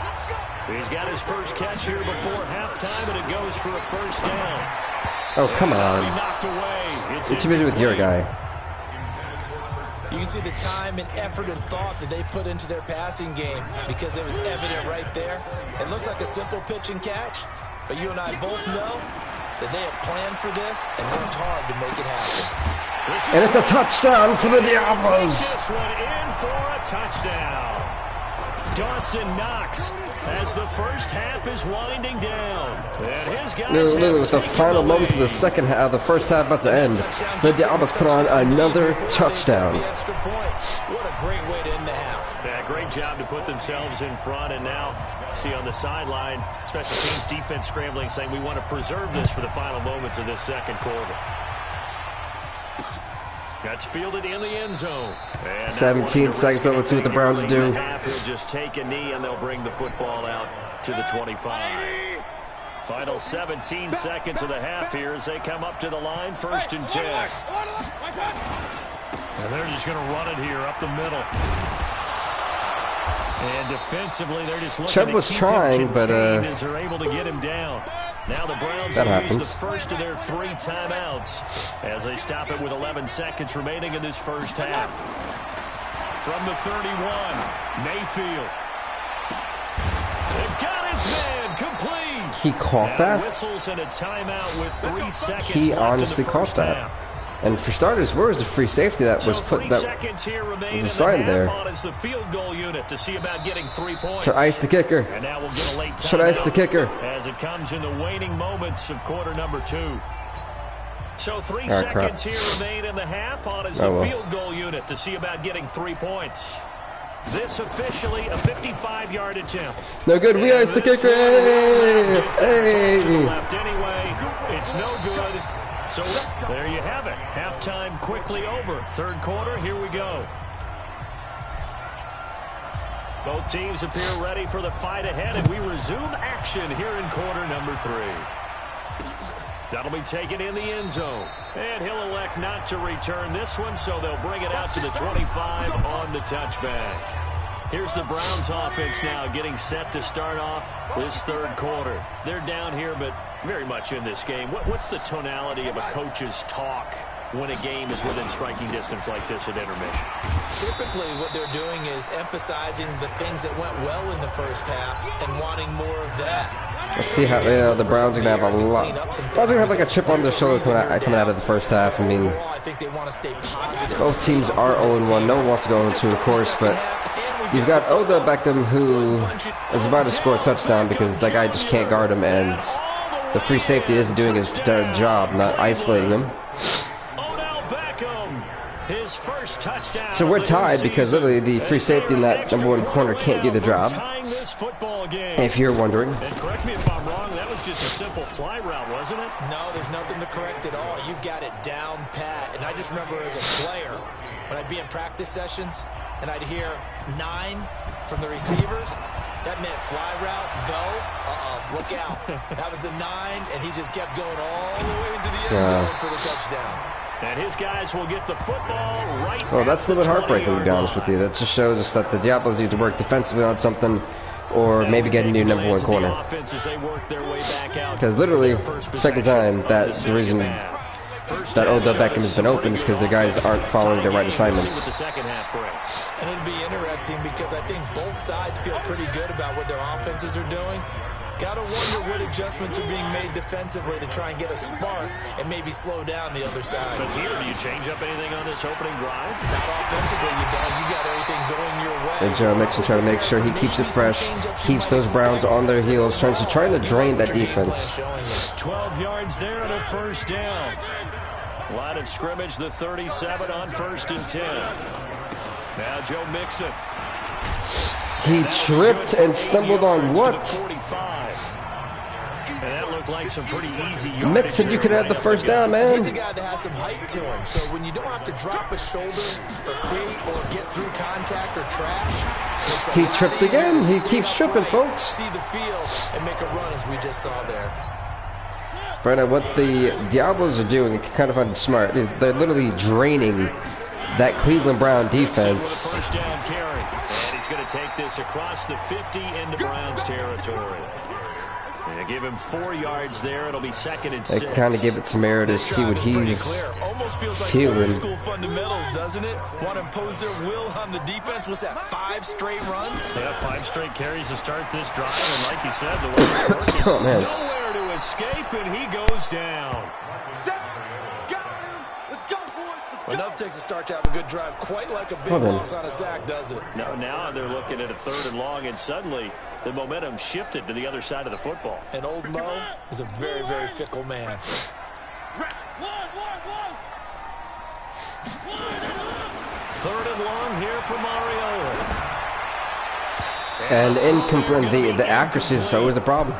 He's got his first catch here before halftime, and it goes for a first down. Oh, come on. You're too busy with your guy. You can see the time and effort and thought that they put into their passing game because it was evident right there. It looks like a simple pitch and catch, but you and I both know that they have planned for this and worked hard to make it happen. And it's a touchdown for the Diablos. This one in for a touchdown. Dawson Knox as the first half is winding down. And his guys Literally with the final moments of the second half, the first half about to end, the Diablos put on another touchdown. What a great way to end the half. Yeah, great job to put themselves in front, and now see on the sideline, special teams defense scrambling, saying we want to preserve this for the final moments of this second quarter. That's fielded in the end zone. And 17 seconds, so let's see what the Browns do. He'll just take a knee, and they'll bring the football out to the 25. Final 17 seconds of the half here as they come up to the line, 1st and 10. And they're just going to run it here up the middle. And defensively, they're just looking Chubb to was keep trying, him but contained as they're able to get him down. Now the Browns will use the first of their 3 timeouts as they stop it with 11 seconds remaining in this first half. From the 31, Mayfield. They've got his man complete. He caught that? Whistles and a timeout with 3 seconds He left honestly in the caught first that. half. And for starters, where was the free safety that was put? That was assigned there. The field goal unit to see about getting 3 points. To ice the kicker. And now we'll get a late Should ice the kicker. as it comes in the waning moments of quarter number 2. So 3 seconds here remain in the half on as the field goal unit to see about getting 3 points. This officially a 55-yard attempt. No good. We ice the kicker. Hey. To the left anyway. It's no good. So there you have it. Halftime quickly over. Third quarter, here we go. Both teams appear ready for the fight ahead, and we resume action here in quarter number 3. That'll be taken in the end zone. And he'll elect not to return this one, so they'll bring it out to the 25 on the touchback. Here's the Browns offense now getting set to start off this third quarter. They're down here, but very much in this game. What's the tonality of a coach's talk when a game is within striking distance like this at intermission? Typically, what they're doing is emphasizing the things that went well in the first half and wanting more of that. Let's see how the Browns are going to have a lot. Browns are going to have like a chip on their shoulder coming out of the first half. I mean, both teams are 0-1. No one wants to go 0-2, of course, but you've got Odell Beckham, who is about to score a touchdown because that guy just can't guard him, and the free safety isn't doing his job, not isolating him. His first touchdown. So we're tied because literally the free safety in that number 1 corner can't do the job. If you're wondering. And correct me if I'm wrong, that was just a simple fly route, wasn't it? No, there's nothing to correct at all. You've got it down pat. And I just remember as a player, when I'd be in practice sessions and I'd hear 9 from the receivers, that meant fly route, go, look out. That was the 9, and he just kept going all the way into the end zone for the touchdown. And his guys will get the football right. Well, that's a little bit heartbreaking, to be honest with you. That just shows us that the Diablos need to work defensively on something, or maybe get a new number 1 corner. Because literally, second time, that the reason that Odell Beckham has been open is because the guys aren't following the right assignments. And it'll be interesting because I think both sides feel pretty good about what their offenses are doing. Gotta wonder what adjustments are being made defensively to try and get a spark and maybe slow down the other side. But here, do you change up anything on this opening drive? Not offensively, you don't. You got everything going your way. And Joe Mixon trying to make sure he keeps it fresh, keeps those Browns on their heels, trying to drain that defense. 12 yards there and a first down. Line of scrimmage, the 37 on 1st and 10. Now Joe Mixon. He tripped and stumbled on what? And that looked like some pretty easy yardage. Mixon, you could have the first down, man. He's a guy that has some height to him, so when you don't have to drop a shoulder or create or get through contact or trash, He tripped again. He keeps tripping, folks. See the field and make a run as we just saw there. Brandon, what the Diablos are doing, it's kind of fun and smart. They're literally draining that Cleveland Brown defense. First down carry. And he's going to take this across the 50 into Browns territory. And they give him 4 yards there. It'll be 2nd and 6. They kind of give it to Mara to see what he's Almost feels like feeling. old school fundamentals, doesn't it? Want to impose their will on the defense. Was that 5 straight runs? Yeah, 5 straight carries to start this drive. And like you said, the way it's working, Oh, man. nowhere to escape, and he goes down. Enough takes a start to have a good drive, quite like a big loss on a sack, does it? No, now they're looking at a 3rd and long, and suddenly the momentum shifted to the other side of the football. And old Mo is a very, very fickle man. 3rd and long here for Mariota. And incomplete. The accuracy is always the problem.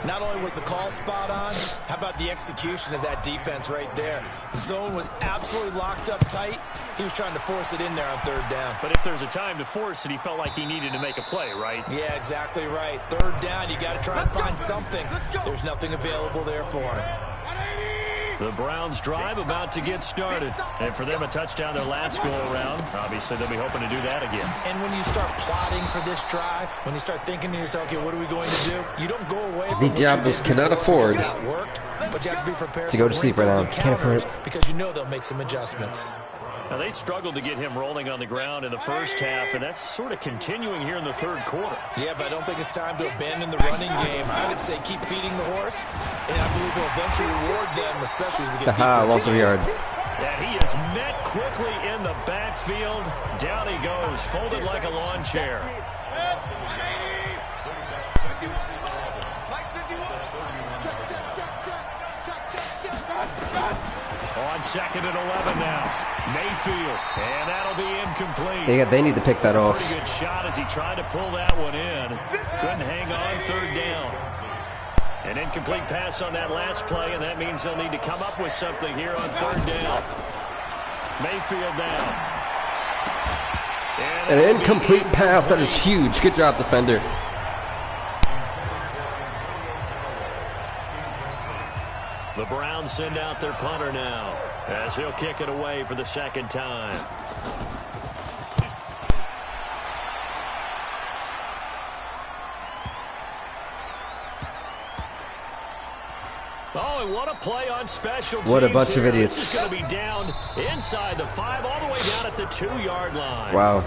Not only was the call spot on, how about the execution of that defense right there? The zone was absolutely locked up tight. He was trying to force it in there on 3rd down. But if there's a time to force it, he felt like he needed to make a play, right? Yeah, exactly right. 3rd down, you got to try and find something. There's nothing available there for him. The Browns drive about to get started. And for them, a touchdown their last go-around. Obviously, they'll be hoping to do that again. And when you start plotting for this drive, when you start thinking to yourself, okay, what are we going to do? You don't go away from The Diablos cannot afford but you have to be prepared to go to sleep right now. Can't afford it. Because you know they'll make some adjustments. Now, they struggled to get him rolling on the ground in the first half, and that's sort of continuing here in the 3rd quarter. Yeah, but I don't think it's time to abandon the running game. I would say keep feeding the horse, and I believe he'll eventually reward them, especially as we get deeper. Lost a yard. And he is met quickly in the backfield. Down he goes, folded like a lawn chair. On 2nd and 11 now. Mayfield, and that'll be incomplete. They need to pick that off. Pretty good shot as he tried to pull that one in. Couldn't hang on 3rd down. An incomplete pass on that last play, and that means they'll need to come up with something here on 3rd down. Mayfield down. An incomplete pass, that is huge. Good job, defender. The Browns send out their punter now, as he'll kick it away for the 2nd time. Oh, and what a play on special teams. What a bunch of idiots. This is going to be down inside the 5, all the way down at the 2-yard line. Wow.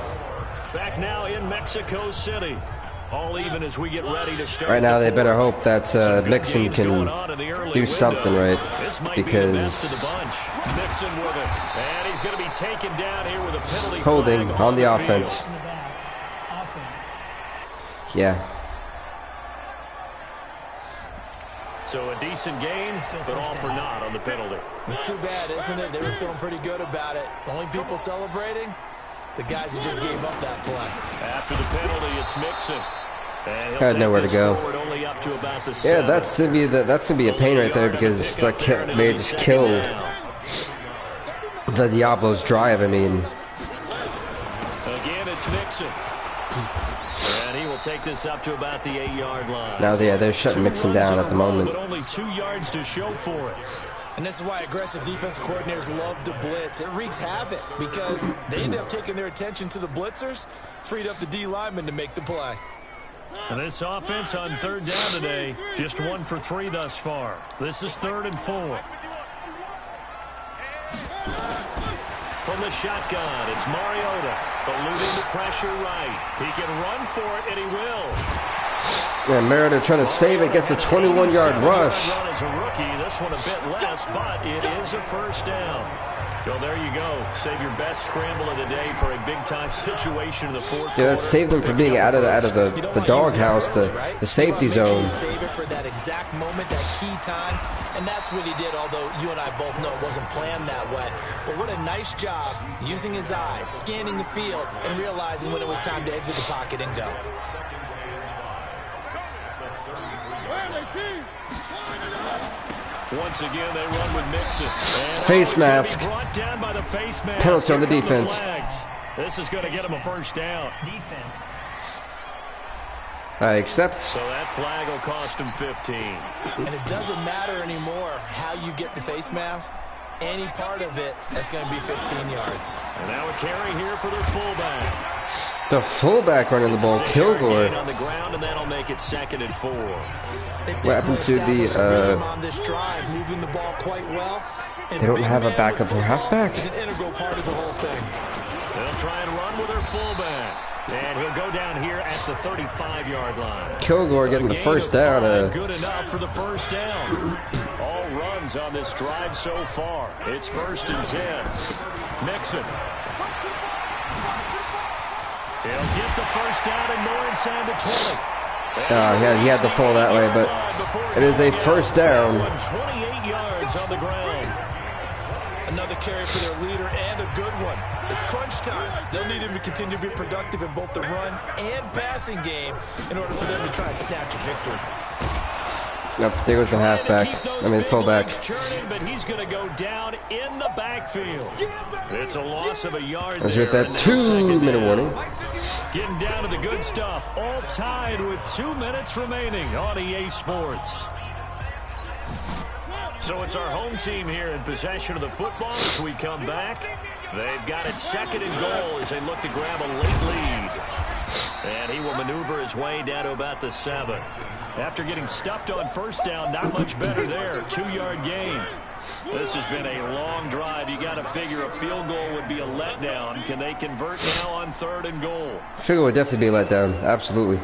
Back now in Mexico City. All even as we get ready to start. Right now, they better hope that Mixon can do something right, because Mixon with it, and he's going to be taken down here with a penalty holding flag on the field. offense. Yeah. So a decent gain, but all for naught on the penalty. It's too bad, isn't it? They were feeling pretty good about it. Only people celebrating, the guys who just gave up that play. After the penalty, it's Mixon. And Had nowhere to go. Yeah, that's gonna be a pain right there, because they just kill the Diablos drive. I mean, again, it's Mixon. And he will take this up to about the 8-yard line. now they're shutting Mixon down at the moment. But only 2 yards to show for it. And this is why aggressive defensive coordinators love to blitz. It wreaks havoc because they end up taking their attention to the blitzers, freed up the D lineman to make the play. And this offense on 3rd down today, just 1 for 3 thus far. This is 3rd and 4. From the shotgun, it's Mariota, eluding the pressure right. He can run for it, and he will. Yeah, Merida trying to save it, gets a 21-yard rush. Run as a rookie. This one a bit less, but it is a first down. So there you go. Save your best scramble of the day for a big-time situation in the fourth quarter. Yeah, that saved him from being out of the doghouse, the safety zone. Save it for that exact moment, that key time, and that's what he did, although you and I both know it wasn't planned that way. But what a nice job using his eyes, scanning the field, and realizing when it was time to exit the pocket and go. Once again, they run with Mixon. Face mask. Brought down by the face mask. Penalty on the Here come defense. This is going to get him a first down. Defense. I accept. So that flag will cost him 15. And it doesn't matter anymore how you get the face mask. Any part of it, that's going to be 15 yards. And now a carry here for their fullback. The fullback running the ball, Kilgore. On the ground, and that'll make it 2nd and 4. What happened to the, on this drive, moving the ball quite well. And they don't big have a man backup for with halfback? is an integral part of the whole thing. They'll try and run with their fullback. And he'll go down here at the 35-yard line. Kilgore getting the first down. Good enough for the first down. All runs on this drive so far. It's 1st and 10. Mixon. He'll get the first down and more inside the 20. He had to fall that way, but it is a first down. 28 yards on the ground. Another carry for their leader and a good one. It's crunch time. They'll need him to continue to be productive in both the run and passing game in order for them to try and snatch a victory. Yep, there goes the halfback. I mean, fullback. Churning, but he's going to go down in the backfield. It's a loss of a yard. Let's get that 2-minute warning. Getting down to the good stuff. All tied with 2 minutes remaining on EA Sports. So it's our home team here in possession of the football as we come back. They've got it 2nd and goal as they look to grab a late lead. And he will maneuver his way down to about the 7. After getting stuffed on first down, not much better there. 2-yard gain. This has been a long drive. You got to figure a field goal would be a letdown. Can they convert now on 3rd and goal? Field goal would definitely be a letdown. Absolutely.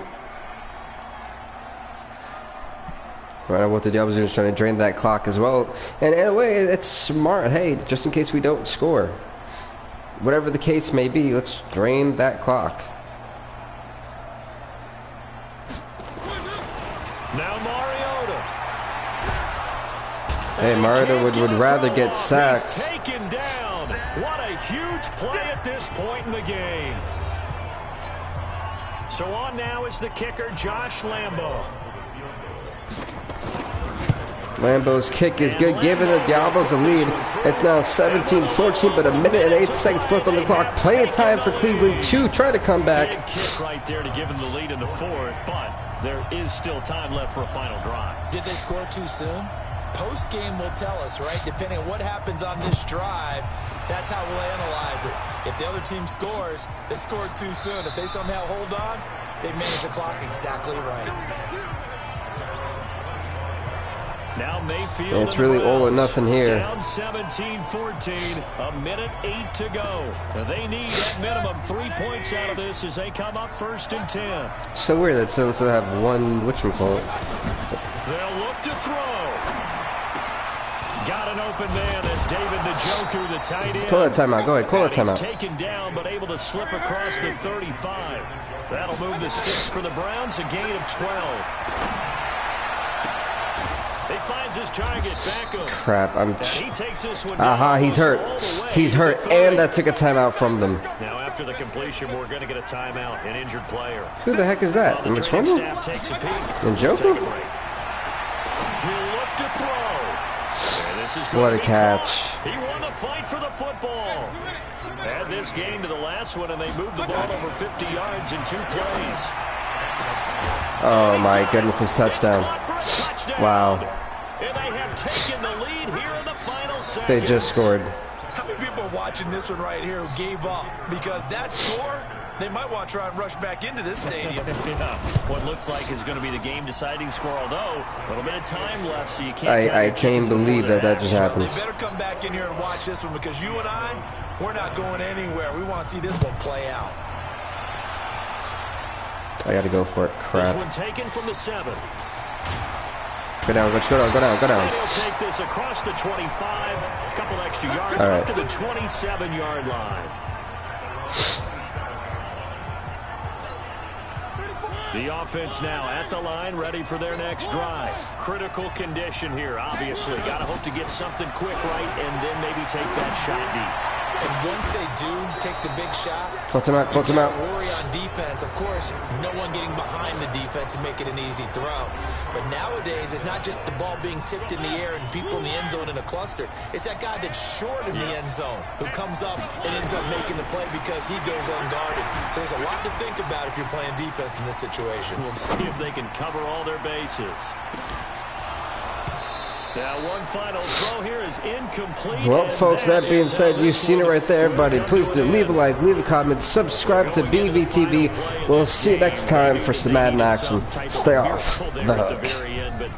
Right, what the Diablos are just trying to drain that clock as well. And in a way, it's smart. Hey, just in case we don't score. Whatever the case may be, let's drain that clock. Now Mariota. Hey, Mariota would rather get sacked. He's taken down. What a huge play at this point in the game. So on now is the kicker, Josh Lambo. Lambo's kick is good, giving the Diablos a lead. It's now 17-14, but 1 minute and 8 seconds left on the clock. Plenty of time for Cleveland to try to come back. Big kick right there to give them the lead in the 4th, but there is still time left for a final drive. Did they score too soon? Post-game will tell us, right? Depending on what happens on this drive, that's how we'll analyze it. If the other team scores, they scored too soon. If they somehow hold on, they manage the clock exactly right. Now Mayfield. It's really all or nothing here. Down 17-14, 1 minute 8 to go. They need at minimum 3 points out of this as they come up 1st and 10. So weird that Suns have one whatchamacallit. They'll look to throw. Got an open man. That's David Njoku, the tight end. Call that timeout. Go ahead. Call that timeout. He's taken down, but able to slip across the 35. That'll move the sticks for the Browns, a gain of 12. He finds his target back up. Crap, he takes this one he's hurt. He's hurt, and that took a timeout from them. Now after the completion, we're going to get a timeout, an injured player. Who the heck is that? Number 20? Njoku? He'll look to throw. And this is what a catch. He won the fight for the football. Add this game to the last one, and they moved the ball over 50 yards in 2 plays. Oh my goodness, this touchdown. Wow. And they have taken the lead here in the final seconds. They just scored. How many people are watching this one right here who gave up? Because that score, they might want to try and rush back into this stadium. Yeah. What looks like is going to be the game-deciding score, although a little bit of time left, so you can't... I can't believe that just happened. They better come back in here and watch this one, because you and I, we're not going anywhere. We want to see this one play out. I gotta go for it. This Crap. one taken from the 7. Go down, go down, go down, go down. And he'll take this across the 25. A couple extra yards All up right. to the 27-yard line. The offense now at the line, ready for their next drive. Critical condition here, obviously. Got to hope to get something quick right and then maybe take that shot deep. And once they do take the big shot, Close him out, close him out. worry on defense. Of course, no one getting behind the defense and make it an easy throw. But nowadays, it's not just the ball being tipped in the air and people in the end zone in a cluster. It's that guy that's short in the end zone who comes up and ends up making the play because he goes unguarded. So there's a lot to think about if you're playing defense in this situation. We'll see if they can cover all their bases. Now, one final throw here is incomplete. Well, folks, that being said, you've seen it right there, everybody. Please do leave a like, leave a comment, subscribe to BVTV. We'll see you next time for some Madden action. Stay off the hook.